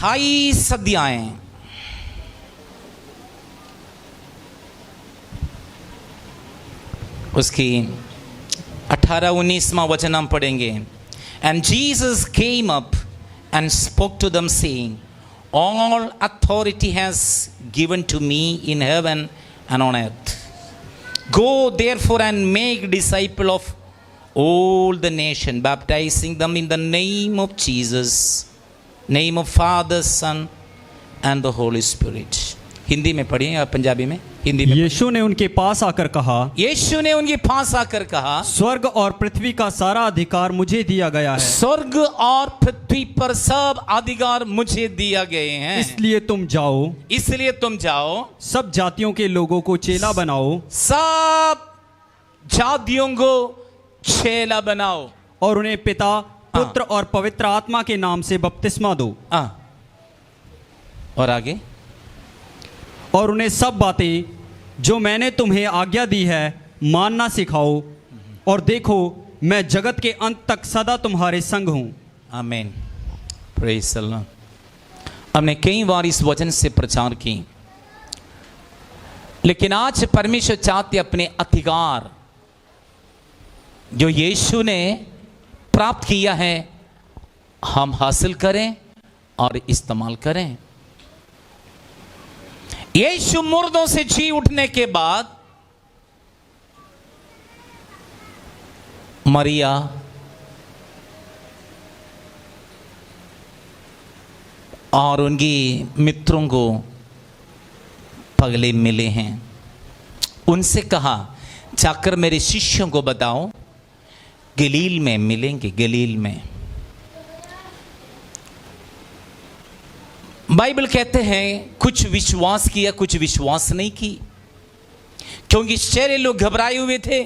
28 अध्याय उसकी 18-19वां वचन हम पढ़ेंगे। And Jesus came up and spoke to them saying, all authority has given to me in heaven and on earth. Go therefore and make disciple of all the nation, baptizing them in the name of Jesus, name of Father, Son and the Holy Spirit। Hindi में पढ़िए या पंजाबी में? हिंदी में। यीशु ने उनके पास आकर कहा, यीशु ने उनके पास आकर कहा, स्वर्ग और पृथ्वी का सारा अधिकार मुझे दिया गया है। स्वर्ग और पृथ्वी पर सब अधिकार मुझे दिया गए हैं, इसलिए तुम जाओ, सब जातियों के लोगों को चेला बनाओ, सब जातियों को चेला बनाओ, और उन्हें पिता, पुत्र और पवित्र आत्मा के नाम से बपतिस्मा दो। और आगे, और उन्हें सब बातें जो मैंने तुम्हें आज्ञा दी है मानना सिखाओ, और देखो मैं जगत के अंत तक सदा तुम्हारे संग हूं। आमीन, प्रेज़ द लॉर्ड। हमने कई बार इस वचन से प्रचार की, लेकिन आज परमेश्वर चाहते अपने अधिकार जो यीशु ने प्राप्त किया है हम हासिल करें और इस्तेमाल करें। यीशु मुर्दों से जी उठने के बाद मरिया और उनकी मित्रों को पगले मिले हैं। उनसे कहा, जाकर मेरे शिष्यों को बताओ गलील में मिलेंगे, गलील में। बाइबल कहते हैं कुछ विश्वास किया, कुछ विश्वास नहीं की, क्योंकि सारे लोग घबराए हुए थे।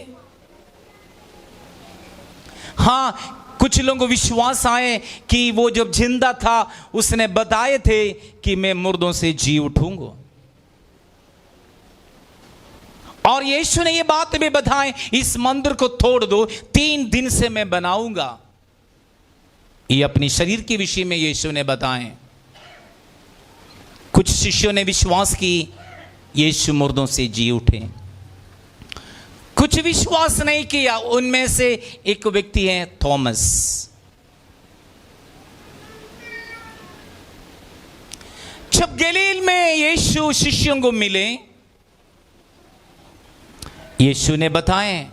हाँ, कुछ लोगों को विश्वास आए कि वो जब जिंदा था उसने बताए थे कि मैं मुर्दों से जी उठूंगा, और यीशु ने ये बात भी बताई, इस मंदिर को तोड़ दो, 3 दिन से मैं बनाऊंगा। ये अपने शरीर के विषय में यीशु ने बताए। कुछ शिष्यों ने विश्वास की, यीशु मुर्दों से जी उठे। कुछ विश्वास नहीं किया, उनमें से एक व्यक्ति है थॉमस। जब गलील में यीशु शिष्यों को मिले, यीशु ने बताए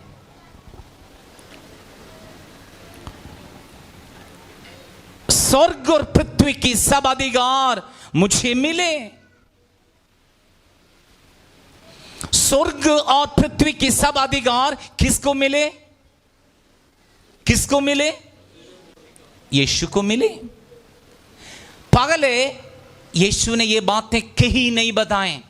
स्वर्ग और पृथ्वी की सब अधिकार मुझे मिले। स्वर्ग और पृथ्वी की सब अधिकार किसको मिले? किसको मिले? यीशु को मिले। पहले यीशु ने ये बातें कहीं नहीं बताएं,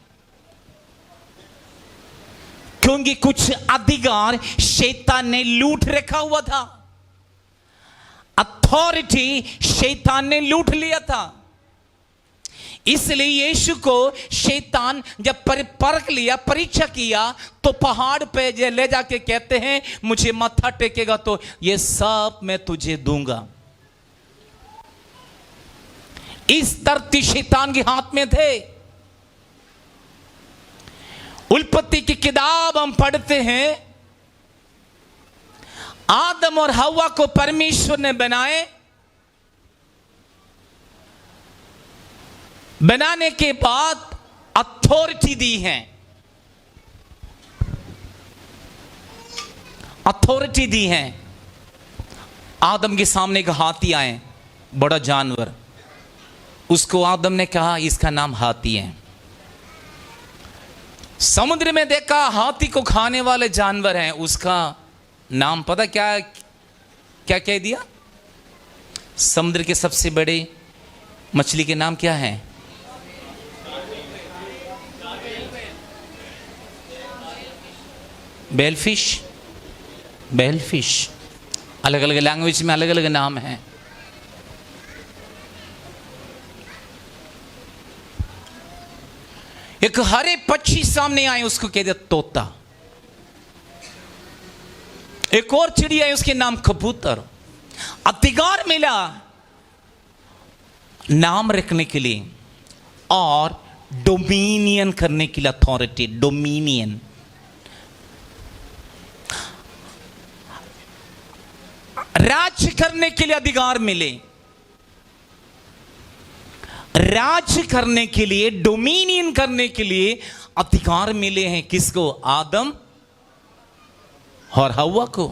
क्योंकि कुछ अधिकार शैतान ने लूट रखा हुआ था। अथॉरिटी शैतान ने लूट लिया था। इसलिए यीशु को शैतान जब परख लिया, परीक्षा किया, तो पहाड़ पे ले जाके कहते हैं मुझे माथा टेकेगा तो ये सब मैं तुझे दूंगा। इस धरती शैतान के हाथ में थे। उत्पत्ति की किताब हम पढ़ते हैं, आदम और हव्वा को परमेश्वर ने बनाने के बाद अथॉरिटी दी है। अथॉरिटी दी है। आदम के सामने एक हाथी आए, बड़ा जानवर। उसको आदम ने कहा इसका नाम हाथी है। समुद्र में देखा हाथी को खाने वाले जानवर हैं, उसका नाम पता क्या क्या कह दिया? समुद्र के सबसे बड़े मछली के नाम क्या है? बेलफिश। बेलफिश। अलग अलग लैंग्वेज में अलग अलग नाम है। एक हरे पक्षी सामने आए, उसको कह दिया तोता। एक और चिड़िया है, उसके नाम कबूतर। अधिकार मिला नाम रखने के लिए और डोमिनियन करने के लिए अथॉरिटी, डोमिनियन। राज्य करने के लिए अधिकार मिले, राज्य करने के लिए, डोमिनियन करने के लिए अधिकार मिले हैं। किसको? आदम और हव्वा को।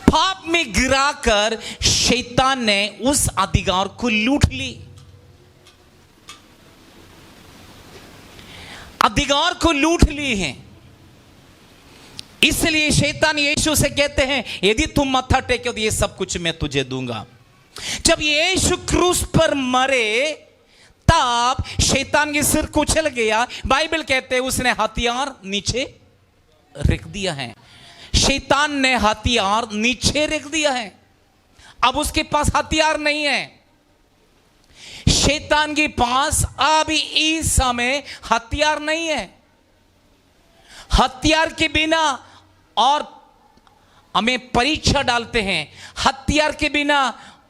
पाप में गिराकर शैतान ने उस अधिकार को लूट ली, अधिकार को लूट ली है। इसलिए शैतान यीशु से कहते हैं, यदि तुम मत्था टेको तो ये सब कुछ मैं तुझे दूंगा। जब यीशु क्रूस पर मरे तब शैतान के सिर कुचल गया। बाइबल कहते हैं उसने हथियार नीचे रख दिया है। शैतान ने हथियार नीचे रख दिया है, अब उसके पास हथियार नहीं है। शैतान के पास अभी इस समय हथियार नहीं है। हथियार के बिना, और हमें परीक्षा डालते हैं, हथियार के बिना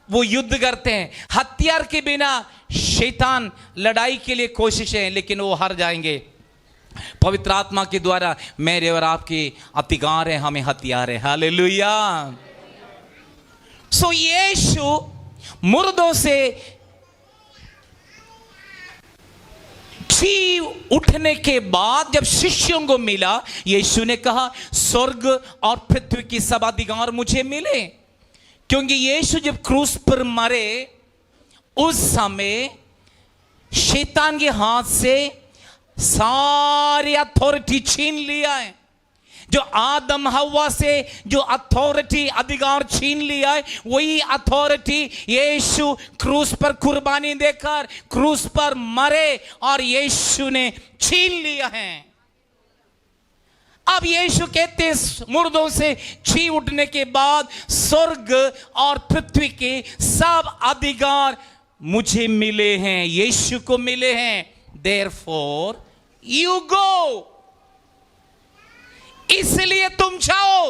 वो युद्ध करते हैं, हथियार के बिना शैतान लड़ाई के लिए कोशिशें, लेकिन वो हार जाएंगे। पवित्र आत्मा के द्वारा मेरे और आपके अधिकार है, हमें हथियार है। हालेलुया। सो यीशु मुर्दों से जी उठने के बाद जब शिष्यों को मिला, यीशु ने कहा स्वर्ग और पृथ्वी की सब अधिकार मुझे मिले। क्योंकि यीशु जब क्रूस पर मरे उस समय शैतान के हाथ से सारी अथॉरिटी छीन लिया है। जो आदम हव्वा से जो अथॉरिटी, अधिकार छीन लिया है, वही अथॉरिटी यीशु क्रूस पर कुर्बानी देकर क्रूस पर मरे और यीशु ने छीन लिया है। अब यीशु कहते हैं मुर्दों से जी उठने के बाद स्वर्ग और पृथ्वी के सब अधिकार मुझे मिले हैं, यीशु को मिले हैं। Therefore you go, इसलिए तुम जाओ,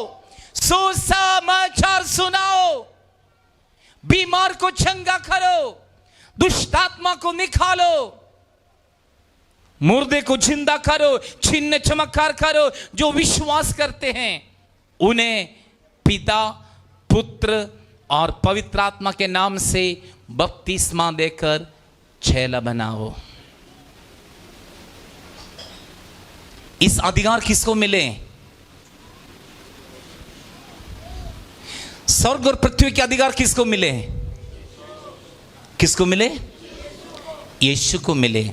सुसमाचार सुनाओ, बीमार को चंगा करो, दुष्ट आत्मा को निकालो, मुर्दे को जिंदा करो, चिन्ह चमत्कार करो। जो विश्वास करते हैं उन्हें पिता, पुत्र और पवित्र आत्मा के नाम से बपतिस्मा देकर चेला बनाओ। इस अधिकार किसको मिले? स्वर्ग और पृथ्वी के अधिकार किसको मिले? किसको मिले? यीशु को मिले।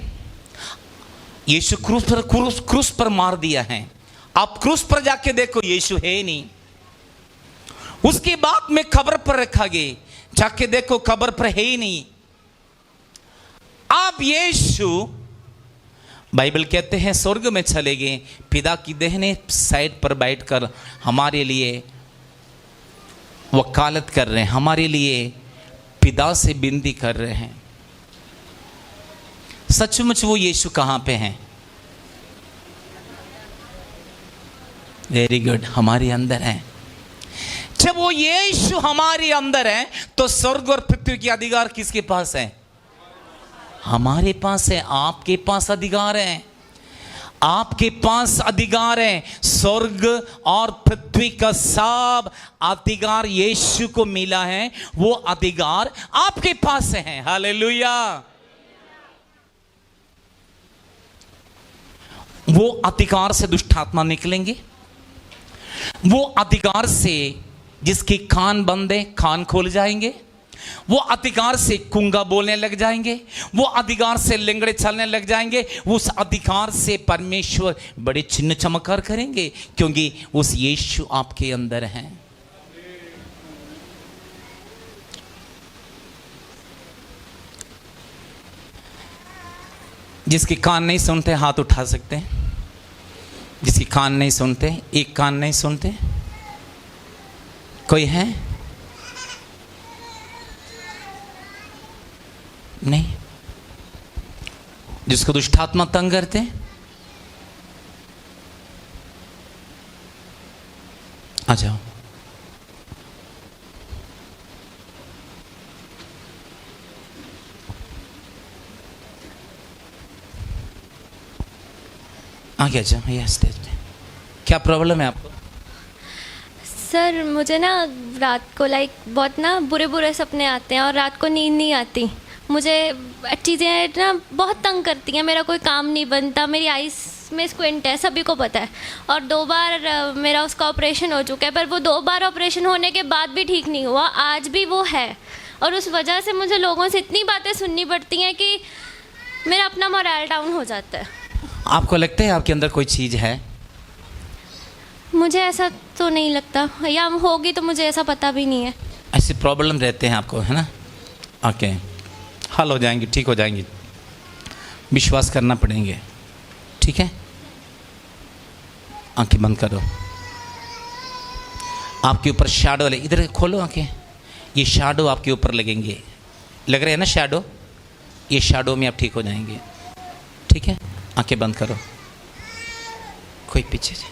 यीशु क्रूस पर मार दिया है। आप क्रूस पर जाके देखो, यीशु है नहीं। उसके बाद में कब्र पर रखा गया, जाके देखो कब्र पर है ही नहीं। अब यीशु, बाइबल कहते हैं, स्वर्ग में चले गए, पिता की दाहिने साइड पर बैठकर हमारे लिए वकालत कर रहे हैं, हमारे लिए पिता से विनती कर रहे हैं। सचमुच वो यीशु कहां पे हैं? वेरी गुड, हमारे अंदर है। जब वो यीशु हमारे अंदर है तो स्वर्ग और पृथ्वी के अधिकार किसके पास है? हमारे पास है। आपके पास अधिकार है, आपके पास अधिकार है। स्वर्ग और पृथ्वी का सब अधिकार यीशु को मिला है, वो अधिकार आपके पास है। हालेलुया। वो अधिकार से दुष्ट आत्मा निकलेंगे, वो अधिकार से जिसके कान बंद है कान खोल जाएंगे, वो अधिकार से गूंगा बोलने लग जाएंगे, वो अधिकार से लंगड़े चलने लग जाएंगे, उस अधिकार से परमेश्वर बड़े चिन्ह चमत्कार करेंगे, क्योंकि उस यीशु आपके अंदर हैं। जिसके कान नहीं सुनते हाथ उठा सकते हैं। जिसके कान नहीं सुनते, एक कान नहीं सुनते, कोई है? नहीं। जिसको दुष्ट आत्मा तंग करते, आ जाओ। आगे आ जाओ, ये स्टेज पे। क्या प्रॉब्लम है आपको? सर मुझे ना रात को बहुत ना बुरे बुरे सपने आते हैं और रात को नींद नहीं आती। मुझे चीज़ें ना बहुत तंग करती हैं, मेरा कोई काम नहीं बनता, मेरी आइस में स्क्विंट है, सभी को पता है। और 2 बार मेरा उसका ऑपरेशन हो चुका है, पर वो 2 बार ऑपरेशन होने के बाद भी ठीक नहीं हुआ, आज भी वो है। और उस वजह से मुझे लोगों से इतनी बातें सुननी पड़ती हैं कि मेरा अपना मोरल डाउन हो जाता है। आपको लगता है आपके अंदर कोई चीज़ है? मुझे ऐसा तो नहीं लगता, या होगी तो मुझे ऐसा पता भी नहीं है। ऐसे प्रॉब्लम रहते हैं आपको, है ना? ओके, हल हो जाएंगे, ठीक हो जाएंगे, विश्वास करना पड़ेंगे, ठीक है? आंखें बंद करो। आपके ऊपर शैडो ले, इधर खोलो आंखें। ये शैडो आपके ऊपर लगेंगे, लग रहे हैं ना शैडो? ये शैडो में आप ठीक हो जाएंगे, ठीक है? आंखें बंद करो। कोई पीछे से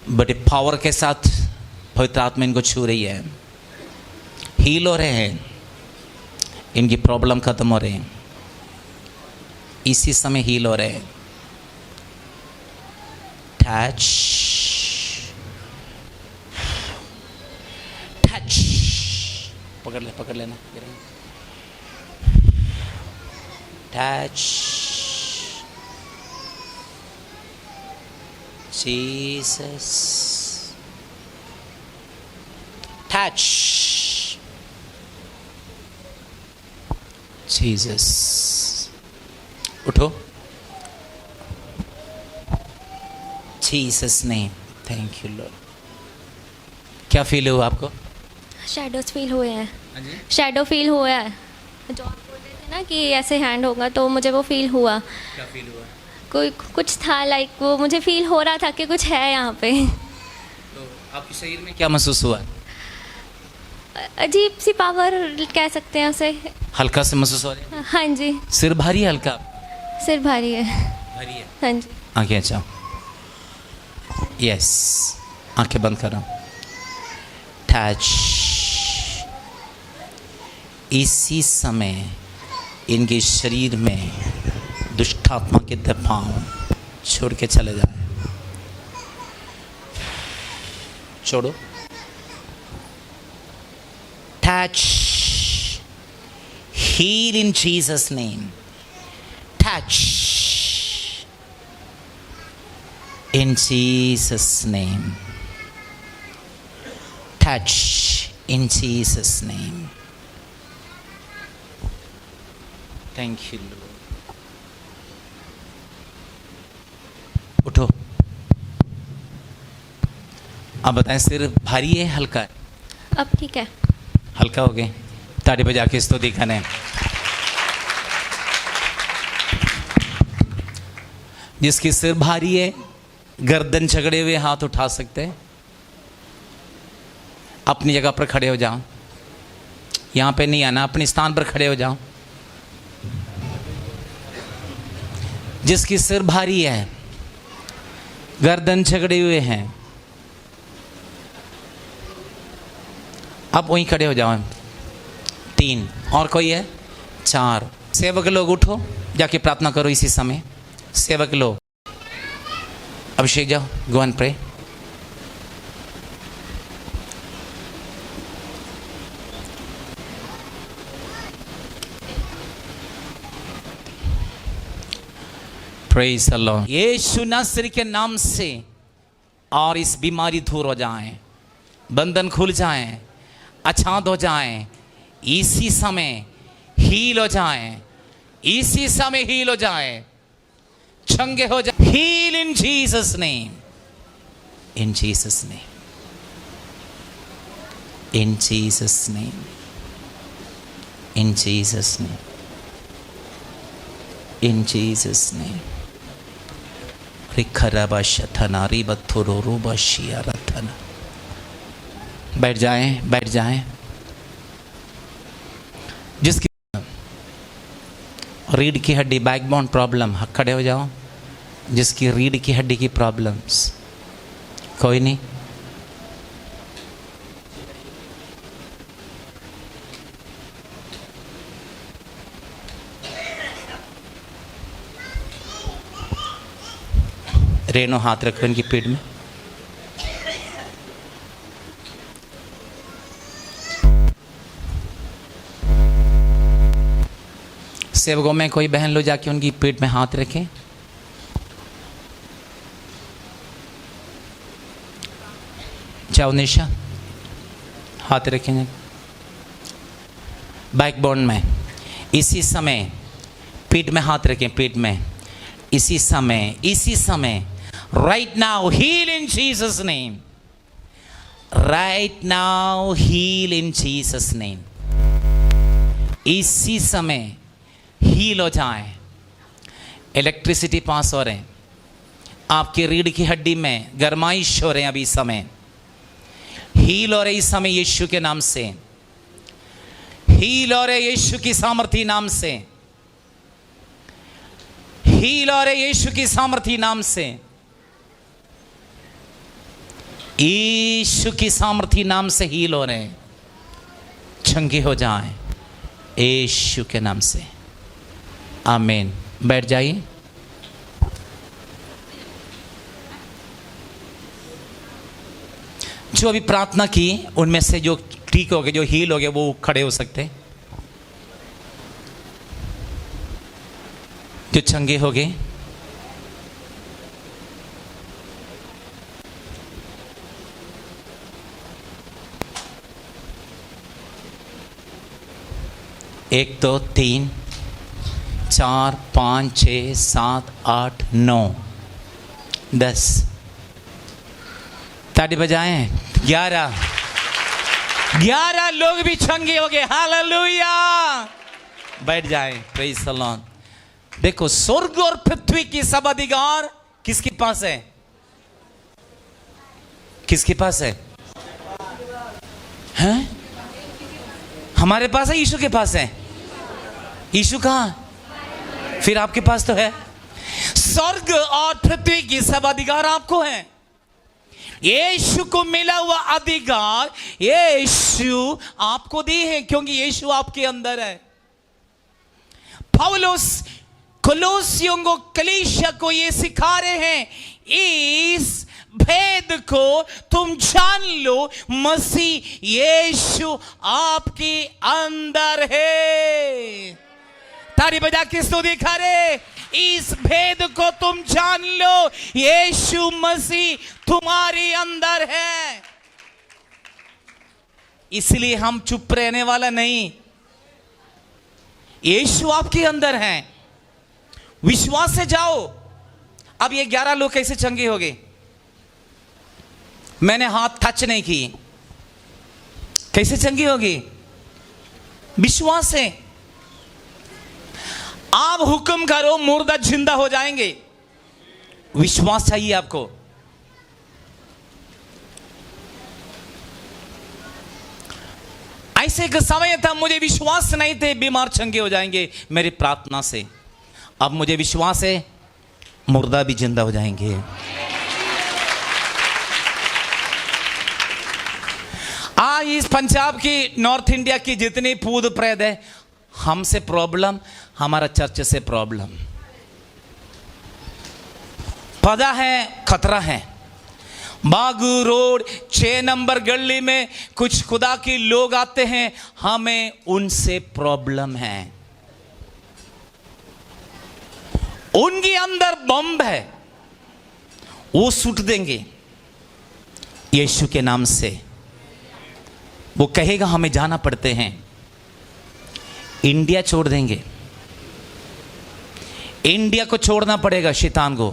बड़े पावर के साथ पवित्र आत्मा इनको छू रही है, हील हो रहे हैं, इनकी प्रॉब्लम खत्म हो रहे हैं, इसी समय हील हो रहे हैं। टच टच, पकड़ लेना। टच Jesus, touch Jesus, उठो। Jesus name, thank you Lord। क्या फील हुआ आपको? शैडोज फील हुए हैं, शैडो फील हुआ है। जो आप बोल रहे थे ना कि ऐसे हैंड होगा, तो मुझे वो फील हुआ। क्या फील हुआ? कोई कुछ था, वो मुझे फील हो रहा था कि कुछ है यहाँ पे। तो आपके शरीर में क्या महसूस हुआ? अजीब सी पावर कह सकते हैं उसे। हल्का से महसूस हो रहा है? हाँ जी। सिर भारी है? हल्का सिर भारी है। भारी है? हाँ जी। आंखें अच्छा, यस, आंखें बंद करो। टच। इसी समय इनके शरीर में दुष्ट आत्मा के दबाव छोड़ के चले जाए। छोड़ो। Touch, heal in Jesus name. Touch in Jesus name. Touch in Jesus name. Thank you lord. उठो। अब बताएं, सिर भारी है हल्का है? अब ठीक है, हल्का हो गए। ताड़ी बजा के स्तुति करें। जिसकी सिर भारी है, गर्दन झगड़े हुए हाथ उठा सकते हैं। अपनी जगह पर खड़े हो जाओ, यहां पे नहीं आना, अपने स्थान पर खड़े हो जाओ। जिसकी सिर भारी है, गर्दन झगड़े हुए हैं, अब वहीं खड़े हो जाओ। 3 और कोई है? 4 सेवक लोग उठो, जाके प्रार्थना करो इसी समय। सेवक लोग अभिषेक जाओ, go and pray. Praise the Lord. यीशु नासरी के नाम से और इस बीमारी दूर हो जाए, बंधन खुल जाए, अछात हो जाए, इसी समय हील हो जाए, इसी समय हील हो जाए, चंगे हो जाए। Heal in Jesus name, in Jesus name, in Jesus name, in Jesus name, in Jesus name. रिखरबा शथना रिबथुरो रूबशिया रथना। बैठ जाएं, बैठ जाएं। जिसकी रीढ़ की हड्डी, बैकबोन प्रॉब्लम, खड़े हो जाओ। जिसकी रीढ़ की हड्डी की प्रॉब्लम्स, कोई नहीं? रेनो हाथ रखो इनकी पीठ में। सेवकों में कोई बहन लो, जाके उनकी पीठ में हाथ रखें। चाहो निशा, हाथ रखेंगे बैकबोन में। इसी समय पीठ में हाथ रखें, पीठ में। इसी समय, इसी समय, right now heal in Jesus name, right now heal in Jesus name. इसी समय हील हो जाए। इलेक्ट्रिसिटी पास हो रहे हैं आपकी रीढ़ की हड्डी में, गरमाइश हो रहे हैं अभी समय। हील हो रहे इस समय यीशु के नाम से, हील हो रहे यीशु की सामर्थी नाम से, हील हो रहे यीशु की सामर्थी नाम से, यीशु की सामर्थी नाम से हील हो रहे हैं। चंगे हो जाएं यीशु के नाम से, आमीन। बैठ जाइए। जो अभी प्रार्थना की उनमें से जो ठीक हो गए, जो हील हो गए, वो खड़े हो सकते, जो चंगे हो गए। एक, दो, तीन, 4, 5, 6, 7, 8, 9, 10। ताली बजाएं। 11 लोग भी चंगे हो गए। हालेलुया। बैठ जाएं। Praise the Lord. देखो, स्वर्ग और पृथ्वी की सब अधिकार किसके पास है? किसके पास है? हैं? हमारे पास है, यीशु के पास है। यीशु कहां? फिर आपके पास तो है। स्वर्ग और पृथ्वी की सब अधिकार आपको है। यीशु को मिला हुआ अधिकार यीशु आपको दी है, क्योंकि यीशु आपके अंदर है। पौलुस कोलोसियों को, कलीसिया को ये सिखा रहे हैं, इस भेद को तुम जान लो, मसीह यीशु आपके अंदर है। ताली बजा के स्तुति करे। इस भेद को तुम जान लो, यीशु मसीह तुम्हारे अंदर है। इसलिए हम चुप रहने वाला नहीं। यीशु आपके अंदर है, विश्वास से जाओ। अब ये 11 लोग कैसे चंगे हो गए? मैंने हाथ टच नहीं की, कैसे चंगे हो गए? विश्वास से। आप हुक्म करो, मुर्दा जिंदा हो जाएंगे। विश्वास चाहिए आपको। ऐसे एक समय था, मुझे विश्वास नहीं थे बीमार चंगे हो जाएंगे मेरी प्रार्थना से। अब मुझे विश्वास है मुर्दा भी जिंदा हो जाएंगे। आज इस पंजाब की, नॉर्थ इंडिया की जितनी पूद प्रेत है, हमसे प्रॉब्लम, हमारा चर्च से प्रॉब्लम। पता है खतरा है। बागू रोड 6 नंबर गली में कुछ खुदा के लोग आते हैं, हमें उनसे प्रॉब्लम है। उनके अंदर बम है, वो सुट देंगे यीशु के नाम से। वो कहेगा हमें जाना पड़ते हैं, इंडिया छोड़ देंगे। इंडिया को छोड़ना पड़ेगा शैतान को।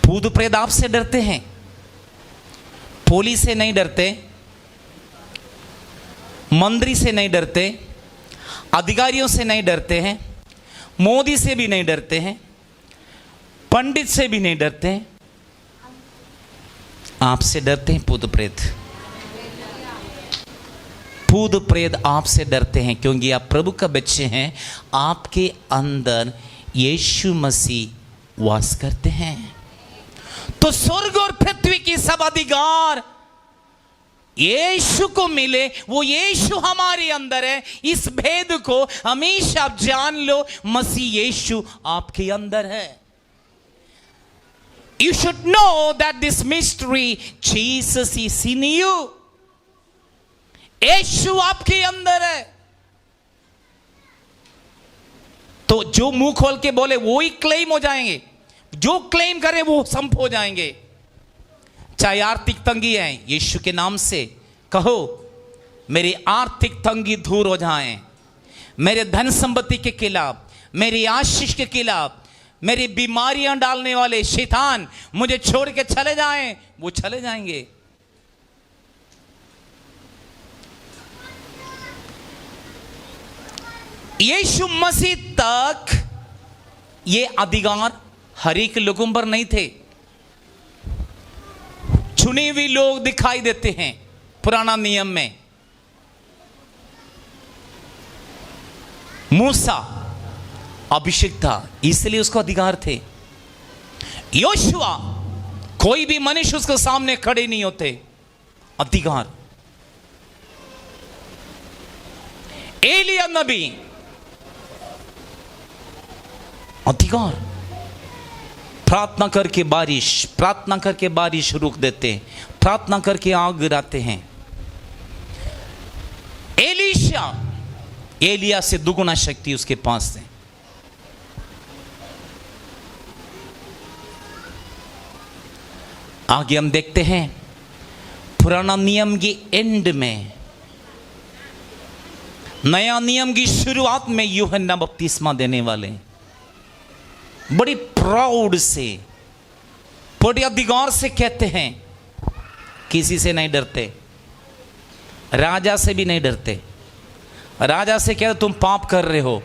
भूत प्रेत आपसे डरते हैं, पुलिस से नहीं डरते, मंत्री से नहीं डरते, अधिकारियों से नहीं डरते हैं, मोदी से भी नहीं डरते हैं, पंडित से भी नहीं डरते हैं, आपसे डरते हैं भूत प्रेत। भूत प्रेत आपसे डरते हैं क्योंकि आप प्रभु का बच्चे हैं, आपके अंदर यीशु मसीह वास करते हैं। तो स्वर्ग और पृथ्वी की सब अधिकार यीशु को मिले, वो यीशु हमारे अंदर है। इस भेद को हमेशा आप जान लो, मसीह यीशु आपके अंदर है। You should know that this mystery, Jesus is in you. यीशु आपके अंदर है। तो जो मुंह खोल के बोले वो ही क्लेम हो जाएंगे, जो क्लेम करे वो संप हो जाएंगे। चाहे आर्थिक तंगी है, यीशु के नाम से कहो मेरी आर्थिक तंगी दूर हो जाए, मेरे धन संपत्ति के खिलाफ, मेरी आशीष के खिलाफ, मेरी बीमारियां डालने वाले शैतान मुझे छोड़ के चले जाएं, वो चले जाएंगे। यीशु मसीह तक ये अधिकार हर एक लोगों पर नहीं थे। चुने हुए लोग दिखाई देते हैं पुराना नियम में। मूसा अभिषेक था, इसलिए उसको अधिकार थे। योशुआ कोई भी मनुष्य उसके सामने खड़े नहीं होते, अधिकार। एलिया नबी, अधिकार। प्रार्थना करके बारिश रुक देते, प्रार्थना करके आग गिराते हैं। एलिया से दुगुना शक्ति उसके पास है। आगे हम देखते हैं पुराना नियम के एंड में, नया नियम की शुरुआत में यूहन्ना बपतिस्मा देने वाले बड़ी प्राउड से, बड़े अधिकार से कहते हैं, किसी से नहीं डरते, राजा से भी नहीं डरते। राजा से कहते तुम पाप कर रहे हो,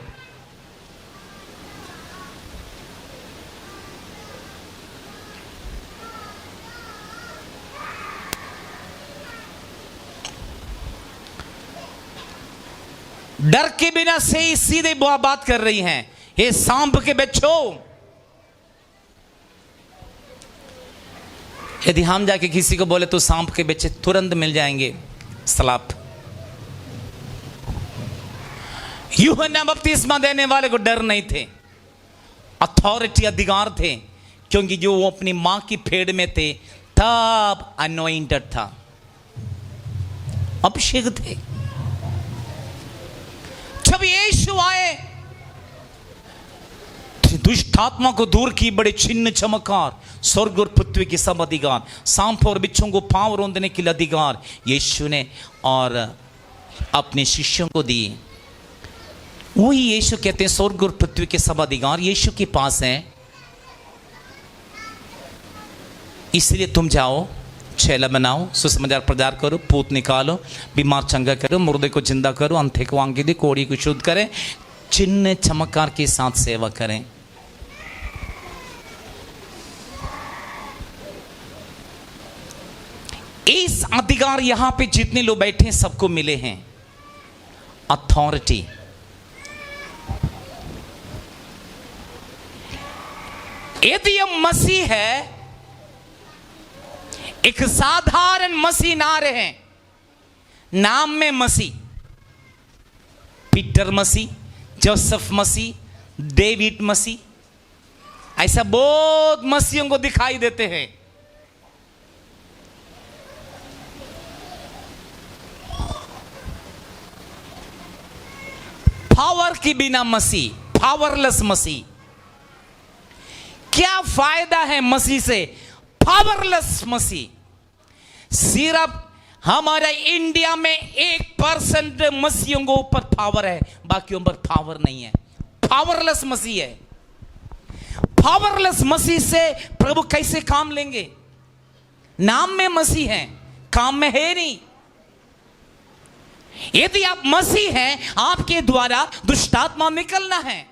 डर के बिना से सीधे बात कर रही हैं। ये सांप के बच्चों, यदि हम जाके किसी को बोले तो सांप के बच्चे तुरंत मिल जाएंगे, सलाप। यूहन्ना बपतिस्मा देने वाले को डर नहीं थे, अथॉरिटी, अधिकार थे, क्योंकि जो वो अपनी मां की फेड़ में थे तब अनॉइंटेड था, अभिषेक थे। जब यीशु आए, दुष्ट आत्मा को दूर की, बड़े चिन्ह चमत्कार, स्वर्ग और पृथ्वी के सब अधिकार, सांप और बिच्छों को पांव रौंदने के लिए अधिकार यीशु ने और अपने शिष्यों को दिए। वही यीशु कहते हैं स्वर्ग और पृथ्वी के सब अधिकार यीशु के पास हैं। इसलिए तुम जाओ, चेला बनाओ, सुसमाचार प्रचार करो, भूत निकालो, बीमार चंगा करो, मुर्दे को जिंदा करो, अंधे को आंखें दे, कोढ़ी को शुद्ध करें, चिन्ह चमत्कार के साथ सेवा करें। इस अधिकार यहां पे जितने लोग बैठे हैं सबको मिले हैं, अथॉरिटी। यदि यह मसीह है, एक साधारण मसीह ना रहे, नाम में मसीह, पीटर मसीह, जोसेफ मसीह, डेविड मसीह, ऐसा बहुत मसीहों को दिखाई देते हैं। पावर के बिना मसीह, पावरलेस मसीह। क्या फायदा है मसीह से? पावरलेस मसीह। सिर्फ हमारे इंडिया में 1% मसीहों के ऊपर पावर है, बाकियों पर पावर नहीं है। पावरलेस मसीह है। पावरलेस मसीह से प्रभु कैसे काम लेंगे? नाम में मसीह है, काम में है नहीं। यदि आप मसीह हैं, आपके द्वारा दुष्टात्मा निकलना है।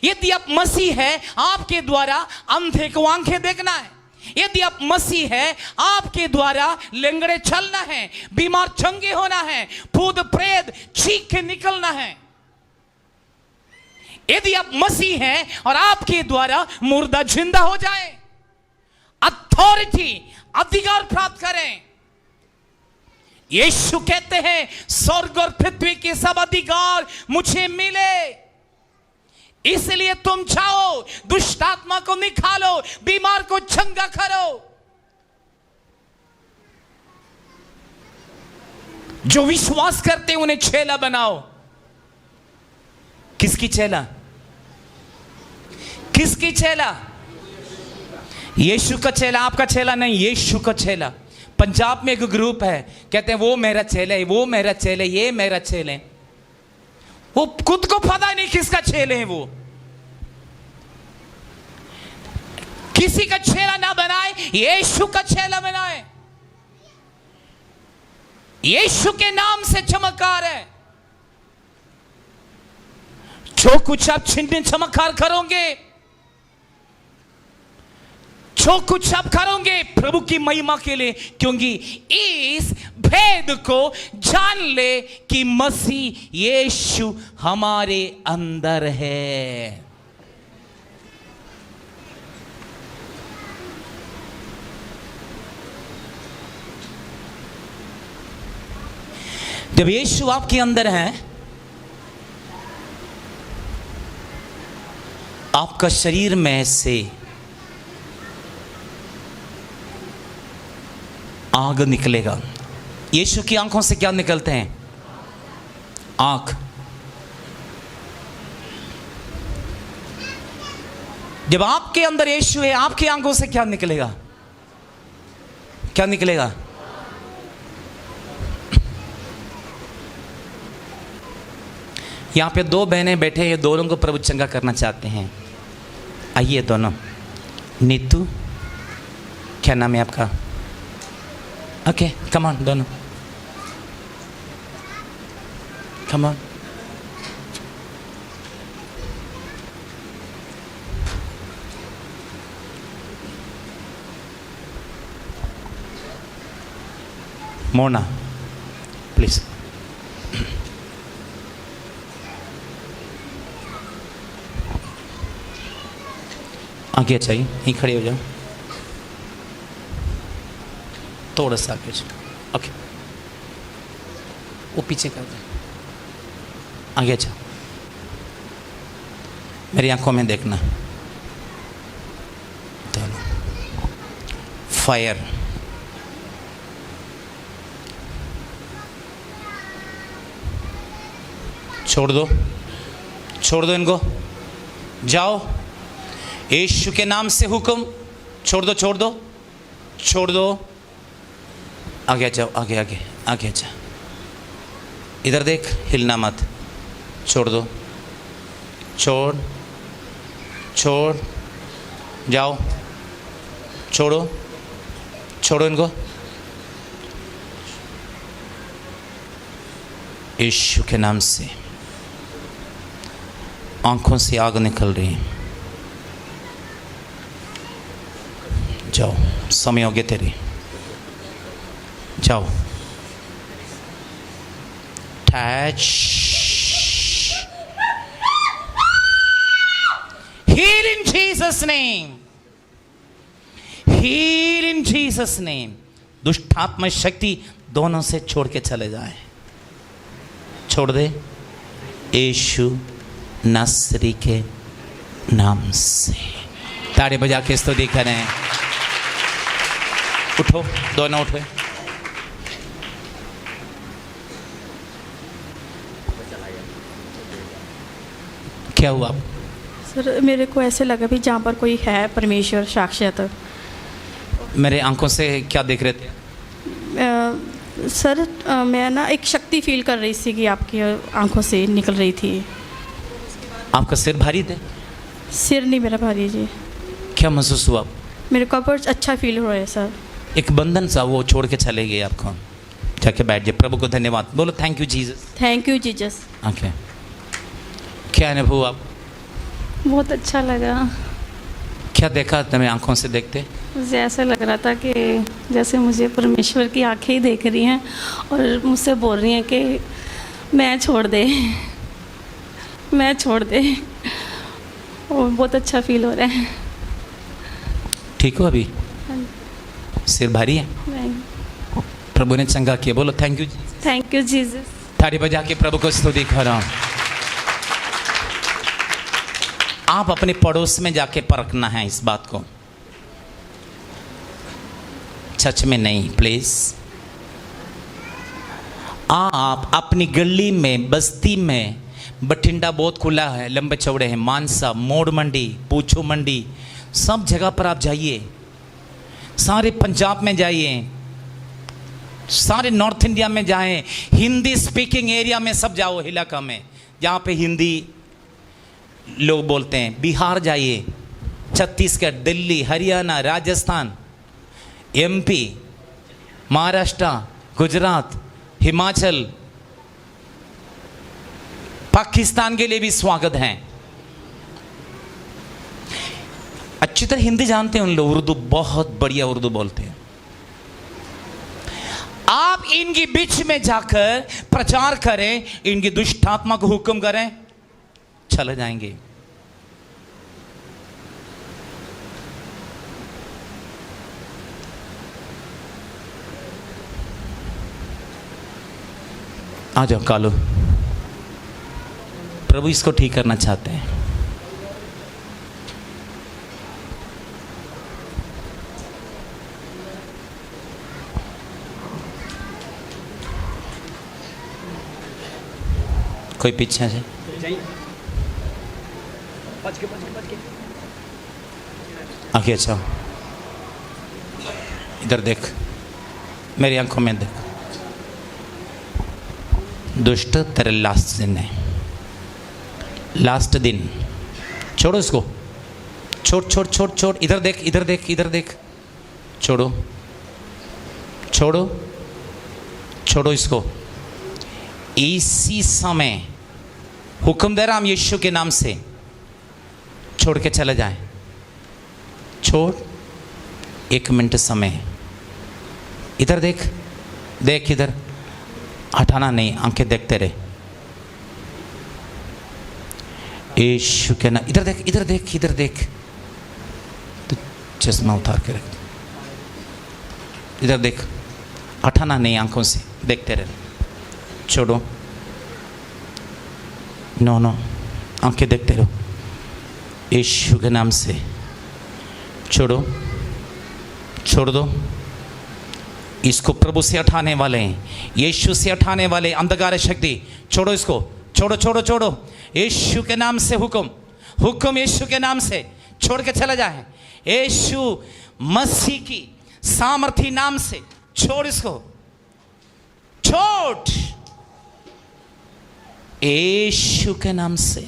यदि आप मसीह है, आपके द्वारा अंधे को आंखें देखना है। यदि आप मसीह है, आपके द्वारा लंगड़े चलना है, बीमार चंगे होना है, भूत प्रेत चीख के निकलना है। यदि आप मसीह हैं और आपके द्वारा मुर्दा जिंदा हो जाए, अथॉरिटी, अधिकार प्राप्त करें। यीशु कहते हैं, स्वर्ग और पृथ्वी के सब अधिकार मुझे मिले, इसलिए तुम जाओ, दुष्ट आत्मा को निकालो, बीमार को चंगा करो। जो विश्वास करते हैं उन्हें चेला बनाओ। किसकी चेला? किसकी चेला? यीशु का चेला, आपका चेला नहीं, यीशु का चेला। पंजाब में एक ग्रुप है, कहते हैं वो मेरा चेला है, वो मेरा चेला है, ये मेरा चेला है। वो खुद को पता नहीं किसका चेले हैं। वो किसी का चेला ना बनाए, यीशु का चेला बनाए। यीशु के नाम से चमत्कार है। जो कुछ आप छिन्न चमत्कार करोगे, जो कुछ आप करोगे प्रभु की महिमा के लिए, क्योंकि इस भेद को जान ले कि मसीह यीशु हमारे अंदर है। जब यीशु आपके अंदर है, आपका शरीर में से आग निकलेगा। यीशु की आंखों से क्या निकलते हैं? आंख। जब आपके अंदर यीशु है, आपकी आंखों से क्या निकलेगा? क्या निकलेगा? यहां पे दो बहनें बैठे हैं, दोनों को प्रभु चंगा करना चाहते हैं। आइए दोनों। नीतू, क्या नाम है आपका? ओके, कम ऑन दोनों, कम ऑन। मोना प्लीज। आगे चाहिए, यहीं खड़े हो जाओ, थोड़ा सा आगे। ओके, वो पीछे कर दे, आगे जाओ, मेरी आंखों में देखना। फायर। छोड़ दो, छोड़ दो इनको, जाओ। यीशु के नाम से हुक्म, छोड़ दो, छोड़ दो, छोड़ दो। आगे जाओ, आगे आगे आगे जा। इधर देख, हिलना मत, छोड़ दो, छोड़, छोड़, जाओ, छोड़ो, छोड़ो इनको। यीशु के नाम से आंखों से आग निकल रही है। जाओ, समय हो गया तेरी, जाओ। Touch, heal in Jesus name, heal in Jesus name. दुष्ट आत्मा शक्ति दोनों से छोड़ के चले जाए, छोड़ दे यीशु नासरी के नाम से। ताड़ी बजा के स्तुति करें। उठो, दोनों उठो। क्या हुआ? सर मेरे को ऐसे लगा भी जहाँ पर कोई है परमेश्वर साक्षात। मेरे आंखों से क्या देख रहे थे? सर मैं ना एक शक्ति फील कर रही थी कि आपकी आंखों से निकल रही थी। आपका सिर भारी थे? सिर नहीं मेरा भारी जी, क्या महसूस हुआ? मेरे को बहुत अच्छा फील हो रहा है सर। एक बंधन सा वो छोड़ के चले गए आपको। जाके बैठ जाए। प्रभु को धन्यवाद बोलो, thank you Jesus. Thank you Jesus. Okay, क्या अनुभव आप? बहुत अच्छा लगा। क्या देखा तुम्हें आंखों से देखते? मुझे ऐसा लग रहा था कि जैसे मुझे परमेश्वर की आंखें ही देख रही हैं और मुझसे बोल रही हैं कि मैं छोड़ दे, मैं छोड़ दे। और बहुत अच्छा फील हो रहा है। ठीक हो अभी? सिर भारी है? नहीं। प्रभु ने चंगा किया, बोलो thank you. Thank you Jesus. ताली बजा के प्रभु को स्तुति करो। आप अपने पड़ोस में जाके परखना है इस बात को, सच में नहीं प्लीज। आप अपनी गली में, बस्ती में, बठिंडा बहुत खुला है, लंबे चौड़े हैं, मानसा, मोड़ मंडी, पूछो मंडी, सब जगह पर आप जाइए। सारे पंजाब में जाइए, सारे नॉर्थ इंडिया में जाएं, हिंदी स्पीकिंग एरिया में सब जाओ, इलाका में जहाँ पे हिंदी लोग बोलते हैं। बिहार जाइए, छत्तीसगढ़, दिल्ली, हरियाणा, राजस्थान, एमपी, महाराष्ट्र, गुजरात, हिमाचल, पाकिस्तान के लिए भी स्वागत है। अच्छी तरह हिंदी जानते हैं उन लोग, उर्दू बहुत बढ़िया उर्दू बोलते हैं। आप इनके बीच में जाकर प्रचार करें, इनकी दुष्ट आत्मा को हुक्म करें, चले जाएंगे। आ जाओ कालू, प्रभु इसको ठीक करना चाहते हैं। कोई पीछे से आगे, अच्छा इधर देख, मेरी आंखों में देख। दुष्ट, तेरे लास्ट दिन है, लास्ट दिन। छोड़ो इसको, छोड़ छोड़ छोड़ छोड़। इधर देख, इधर देख, इधर देख। छोड़ो छोड़ो छोड़ो इसको। इसी समय हुक्म दे रहा हम यीशु के नाम से, छोड़ के चले जाएं। छोड़, 1 मिनट समय। इधर देख, देख इधर, हटाना नहीं, आंखें देखते रहे। यीशु के नाम। इधर देख, इधर देख, इधर देख। तो चश्मा उतार के रख, इधर देख, हटाना नहीं, आंखों से देखते रहे। छोड़ो, नो नो, आंखें देखते रहो। यीशु के नाम से छोड़ो, छोड़ दो इसको। प्रभु से हटाने वाले हैं, यीशु से हटाने वाले अंधकार शक्ति, छोड़ो इसको, छोड़ो छोड़ो छोड़ो। यीशु के नाम से हुक्म, हुक्म यीशु के नाम से छोड़ के चला जाए। यीशु मसीह की सामर्थी नाम से छोड़ इसको, छोड़ यीशु के नाम से।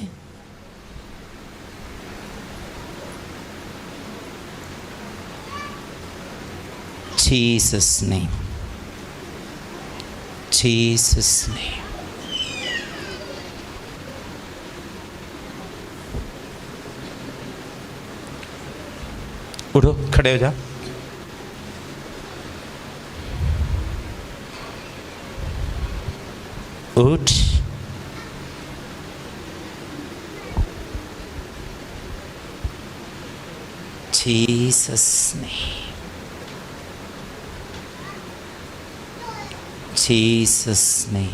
Jesus name, Jesus name. उठो, खड़े हो जा। उठ, जीसस नेम, जीसस नेम।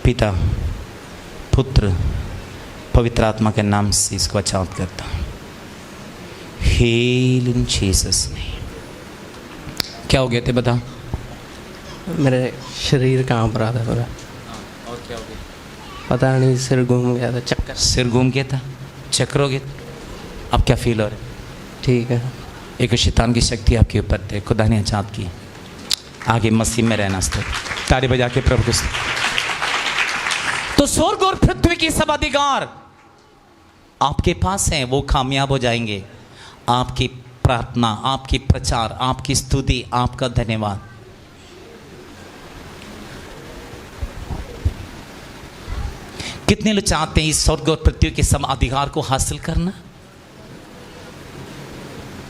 पिता, पुत्र, पवित्र आत्मा के नाम से इसको बचाव करता हूँ। Heal in Jesus name. क्या हो गए थे बता? मेरे शरीर कांप रहा था पूरा। और क्या हो गया? पता नहीं, सिर घूम गया था, चक्कर। सिर घूम गया था, चक्कर हो गया। अब क्या फील हो रहा है? ठीक है। एक शैतान की शक्ति आपके ऊपर थे, खुदा ने आजाद की। आगे मसीह में रहना। ताली बजा के प्रभु को। तो स्वर्ग और पृथ्वी की सब अधिकार आपके पास हैं, वो कामयाब हो जाएंगे। आपकी प्रार्थना, आपकी प्रचार, आपकी स्तुति, आपका धन्यवाद। कितने लोग चाहते हैं इस स्वर्ग और पृथ्वी के सब अधिकार को हासिल करना?